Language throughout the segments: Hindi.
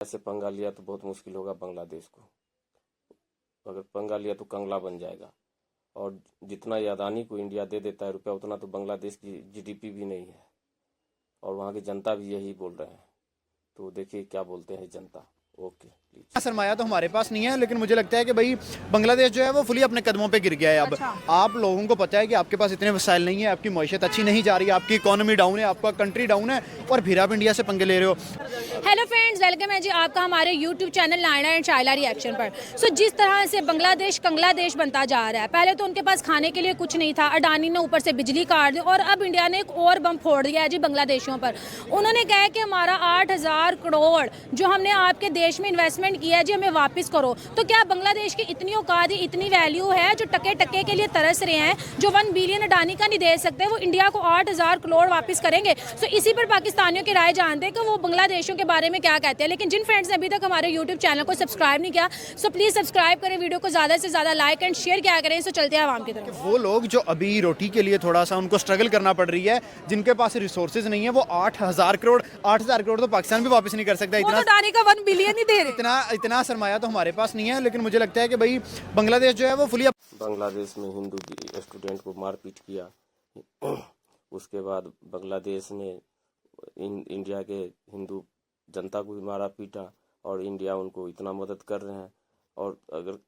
ऐसे पंगा लिया तो बहुत मुश्किल होगा बांग्लादेश को। अगर पंगा लिया तो कंगला बन जाएगा। और जितना ये अदानी को इंडिया दे देता है रुपया, उतना तो बांग्लादेश की जीडीपी भी नहीं है। और वहाँ की जनता भी यही बोल रहे हैं। तो देखिए क्या बोलते हैं जनता। Okay please. सरमाया तो हमारे पास नहीं है, लेकिन मुझे लगता है कि भाई बांग्लादेश जो है वो फुली अपने कदमों पे गिर गया है अब। आप लोगों को पता है कि आपके पास इतने वसाइल नहीं है, आपकी मईशत अच्छी नहीं जा रही है, आपकी इकोनॉमी डाउन है, आपका कंट्री डाउन है, और फिर आप इंडिया से पंगे ले रहे हो। हेलो फ्रेंड्स, वेलकम है जी आपका हमारे यूट्यूब चैनल नायना एंड शाइला रिएक्शन पर। सो जिस तरह से बांग्लादेश कंगला देश बनता जा रहा है, पहले तो उनके पास खाने के लिए कुछ नहीं था, अडानी ने ऊपर से बिजली काट दी, और अब इंडिया ने एक और बम फोड़ दिया है जी बांग्लादेशियों पर। उन्होंने कहा कि हमारा 8,000 करोड़ जो हमने आपके देश में इन्वेस्टमेंट किया है जी, हमें वापस करो। तो क्या बांग्लादेश की इतनी औकात, इतनी वैल्यू है जो टके टके के लिए तरस रहे हैं, जो 1 बिलियन अडानी का नहीं दे सकते, वो इंडिया को 8,000 करोड़ वापस करेंगे? सो इसी पर पाकिस्तानियों की राय जानते हैं कि वो बांग्लादेशियों के बारे में क्या कहते हैं। लेकिन जिन फ्रेंड्स ने अभी तक हमारे यूट्यूब चैनल को सब्सक्राइब नहीं किया, सो प्लीज सब्सक्राइब करें, वीडियो को ज्यादा से ज्यादा लाइक एंड शेयर क्या करें। सो चलते हैं आवाम की तरफ। वो लोग जो अभी रोटी के लिए थोड़ा सा उनको स्ट्रगल करना पड़ रही है, जिनके पास रिसोर्सेज नहीं है, वो 8,000 करोड़ तो पाकिस्तान भी वापस नहीं कर सकता। इतना अडानी का 1 बिलियन ही दे रहे, इतना सरमाया तो हमारे पास नहीं है, लेकिन मुझे लगता है कि भाई बांग्लादेश जो है वो फुली बांग्लादेश में हिंदू स्टूडेंट को मारपीट किया। उसके बाद बांग्लादेश ने इंडिया के हिंदू जनता को भी मारा पीटा, और इंडिया उनको इतना मदद कर रहे हैं। और अगर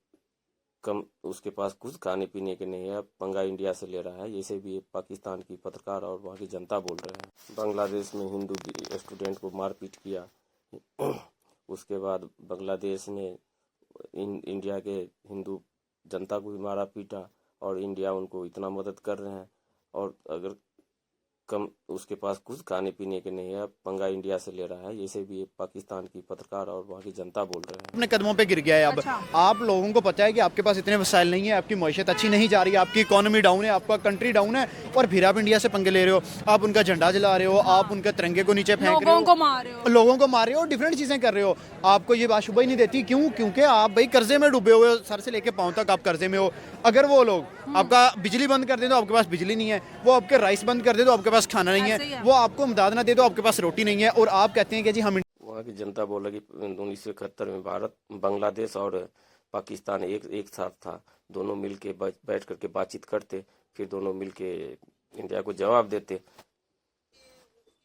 कम उसके पास कुछ खाने पीने के नहीं है, पंगा इंडिया से ले रहा है। ऐसे भी पाकिस्तान की पत्रकार और वहाँ की जनता बोल रहे हैं। बांग्लादेश में हिंदू स्टूडेंट को मारपीट किया। उसके बाद बांग्लादेश ने इंडिया के हिंदू जनता को भी मारा पीटा, और इंडिया उनको इतना मदद कर रहे हैं। और अगर कम उसके पास कुछ खाने पीने के नहीं है, पंगा इंडिया से ले रहा है। ऐसे भी पाकिस्तान की पत्रकार और वहाँ की जनता बोल रहे हैं। अपने कदमों पे गिर गया है अब। आप लोगों को पता है कि आपके पास इतने वसाइल नहीं है, आपकी मईशत अच्छी नहीं जा रही है, आपकी इकोनॉमी डाउन है, आपका कंट्री डाउन है, और फिर आप इंडिया से पंगे ले रहे हो। आप उनका झंडा जला रहे हो, आप उनके तिरंगे को नीचे फेंक रहे हो, लोगों को मार रहे हो, डिफरेंट चीजें कर रहे हो। आपको ये बात शुभ ही नहीं देती। क्यों? क्योंकि आप भाई कर्जे में डूबे हुए हो, सर से लेके पाँव तक आप कर्जे में हो। अगर वो लोग आपका बिजली बंद कर दे तो आपके पास बिजली नहीं है, वो आपके राइस बंद कर दे तो आपके पास खाना नहीं है, वो आपको इमदाद ना दे तो आपके पास रोटी नहीं है, और आप कहते हैं कि जी हम। वहाँ की जनता बोला कि 1971 में भारत, बांग्लादेश और पाकिस्तान एक साथ था। दोनों मिलके बैठ करके बातचीत करते, फिर दोनों मिलके इंडिया को जवाब देते।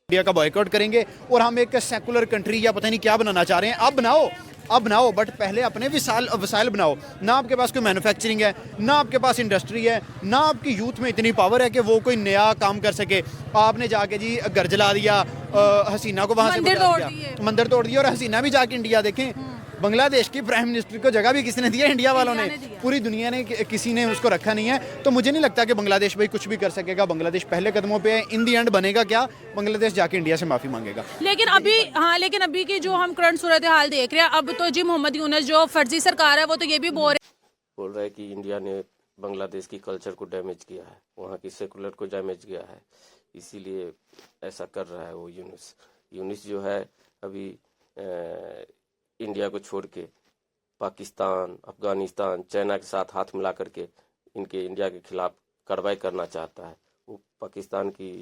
इंडिया का बॉयकॉट करेंगे और हम एक सेकुलर कंट्री या पता नहीं क्या बनाना चाह रहे हैं। अब बनाओ, बट पहले अपने वसाइल बनाओ। ना आपके पास कोई मैन्युफैक्चरिंग है, ना आपके पास इंडस्ट्री है, ना आपकी यूथ में इतनी पावर है कि वो कोई नया काम कर सके। आपने जाके जी घर जला दिया, हसीना को वहां से मंदिर तोड़ दिया, और हसीना भी जाके इंडिया देखें। बांग्लादेश की प्राइम मिनिस्टर को जगह भी किसने दी है? इंडिया वालों ने। पूरी दुनिया ने, किसी ने उसको रखा नहीं है। तो मुझे नहीं लगता कि बांग्लादेश भाई कुछ भी कर सकेगा। बांग्लादेश पहले कदमों पे है। इन दी एंड बनेगा क्या? बांग्लादेश जाके इंडिया से माफी मांगेगा। लेकिन अभी की जो हम करंट सूरत हाल देख रहे हैं, अब तो जी मोहम्मद यूनस जो फर्जी सरकार है, वो तो ये भी बोल रहा है कि इंडिया ने बांग्लादेश की कल्चर को डैमेज किया है, वहाँ की सेकुलर को डैमेज किया है, इसीलिए ऐसा कर रहा है वो यूनिस जो है अभी इंडिया को छोड़ के पाकिस्तान, अफगानिस्तान, चाइना के साथ हाथ मिला करके इनके इंडिया के खिलाफ कार्रवाई करना चाहता है। वो पाकिस्तान की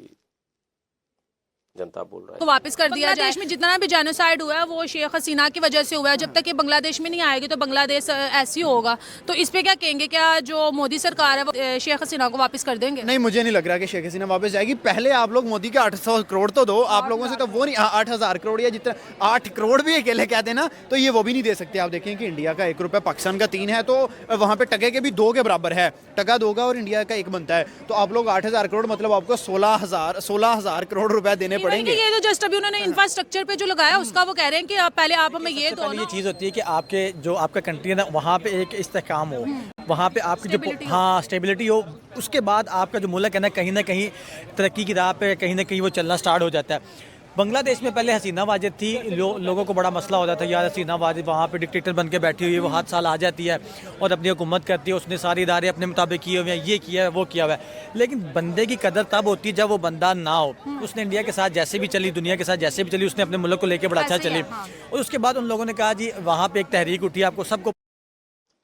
जनता बोल रहा है तो वापस कर दिया जाए। देश में जितना भी जेनोसाइड हुआ है वो शेख हसीना की वजह से हुआ है। जब तक ये बांग्लादेश में नहीं आएगी तो बांग्लादेश ऐसी होगा। तो इस पे क्या कहेंगे? क्या जो मोदी सरकार है वो शेख हसीना को वापस कर देंगे? नहीं, मुझे नहीं लग रहा कि शेख हसीना वापस जाएगी। पहले आप लोग मोदी के 800 करोड़ तो दो। आप लोगों से तो वो नहीं, 8,000 करोड़ या जितना 8 करोड़ भी अकेले कहते हैं ना, तो ये वो भी नहीं दे सकते। आप देखें कि इंडिया का 1 रुपया पाकिस्तान का 3 है, तो वहाँ पे टके के भी 2 के बराबर है। टका 2 का और इंडिया का 1 बनता है। तो आप लोग 8,000 करोड़ मतलब आपको 16,000 करोड़ रुपए देने पड़ेंगे। ये तो जस्ट अभी उन्होंने इंफ्रास्ट्रक्चर पे जो लगाया उसका वो कह रहे हैं कि पहले आप हमें ये दो। ये चीज़ होती है कि आपके जो आपका कंट्री है ना, वहाँ पे एक इस्तेहकाम हो, वहाँ पे आपकी जो स्टेबिलिटी हो, उसके बाद आपका जो मुल्क है ना कहीं तरक्की की राह पे कहीं ना कहीं वो चलना स्टार्ट हो जाता है। बांग्लादेश में पहले हसीना वाजिद थी, लोगों को बड़ा मसला होता था, यार हसीना वाजिद वहाँ पे डिक्टेटर बन के बैठी हुई है, वो हर साल आ जाती है और अपनी हुकूमत करती है, उसने सारे इदारे अपने मुताबिक किए हुए हैं, ये किया है वो किया हुआ है। लेकिन बंदे की कदर तब होती है जब वो बंदा ना हो। उसने इंडिया के साथ जैसे भी चली, दुनिया के साथ जैसे भी चली, उसने अपने मुल्क को लेकर बड़ा अच्छा चली। और उसके बाद उन लोगों ने कहा जी वहाँ पर एक तहरीक उठी, आपको सबको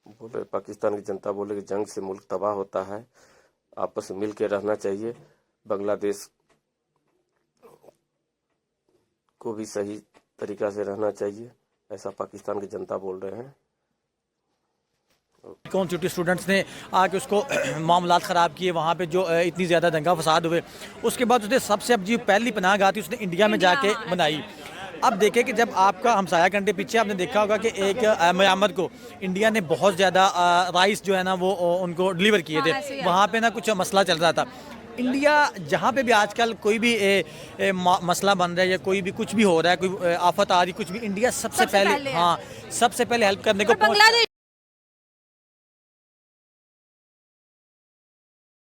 बोले, पाकिस्तान की जनता बोले कि जंग से मुल्क तबाह होता है, आपस में मिल के रहना चाहिए। बांग्लादेश को भी सही तरीका से रहना चाहिए। ऐसा पाकिस्तान की जनता बोल रहे हैं। कॉन्स्टिट्यूटिव स्टूडेंट्स ने आके उसको मामलात ख़राब किए, वहाँ पे जो इतनी ज़्यादा दंगा फसाद हुए, उसके बाद उसने सबसे अब जो पहली पनाह गाह थी उसने इंडिया में जाके बनाई। अब देखें कि जब आपका हमसाया कंट्री, पीछे आपने देखा होगा कि एक म्यांमार को इंडिया ने बहुत ज़्यादा राइस जो है ना वो उनको डिलीवर किए थे, वहाँ पे ना कुछ मसला चल रहा था। इंडिया जहाँ पे भी आजकल कोई भी मसला बन रहा है या कोई भी कुछ भी हो रहा है, कोई आफत आ रही कुछ भी, इंडिया सबसे पहले हाँ सबसे पहले हेल्प करने को बांग्लादेश